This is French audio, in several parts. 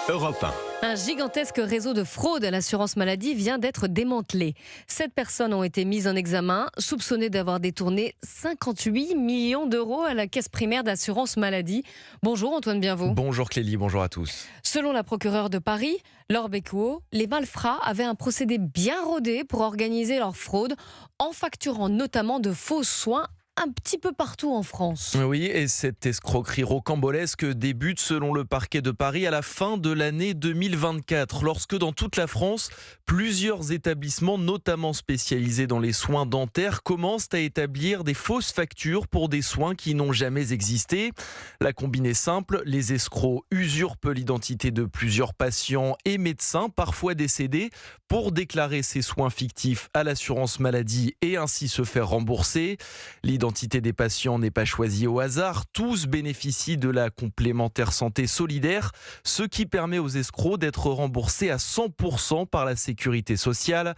Europe 1. Un gigantesque réseau de fraude à l'assurance maladie vient d'être démantelé. 7 personnes ont été mises en examen, soupçonnées d'avoir détourné 58 millions d'euros à la caisse primaire d'assurance maladie. Bonjour Antoine Bienvaux. Bonjour Clélie, bonjour à tous. Selon la procureure de Paris, Laure Becquot, les malfrats avaient un procédé bien rodé pour organiser leur fraude, en facturant notamment de faux soins un petit peu partout en France. Oui, et cette escroquerie rocambolesque débute selon le parquet de Paris à la fin de l'année 2024, lorsque dans toute la France, plusieurs établissements, notamment spécialisés dans les soins dentaires, commencent à établir des fausses factures pour des soins qui n'ont jamais existé. La combine est simple, les escrocs usurpent l'identité de plusieurs patients et médecins, parfois décédés, pour déclarer ces soins fictifs à l'assurance maladie et ainsi se faire rembourser. L'identité des patients n'est pas choisie au hasard. Tous bénéficient de la complémentaire santé solidaire, ce qui permet aux escrocs d'être remboursés à 100% par la sécurité sociale.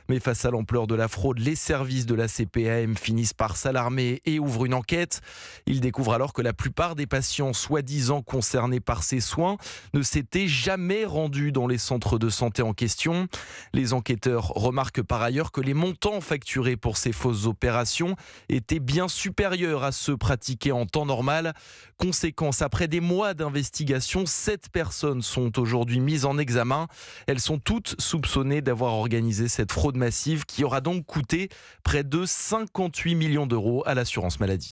Mais face à l'ampleur de la fraude, les services de la CPAM finissent par s'alarmer et ouvrent une enquête. Ils découvrent alors que la plupart des patients soi-disant concernés par ces soins ne s'étaient jamais rendus dans les centres de santé en question. Les enquêteurs remarquent par ailleurs que les montants facturés pour ces fausses opérations étaient bien supérieurs à ceux pratiqués en temps normal. Conséquence, après des mois d'investigation, 7 personnes sont aujourd'hui mises en examen. Elles sont toutes soupçonnées d'avoir organisé cette fraude massive qui aura donc coûté près de 58 millions d'euros à l'assurance maladie.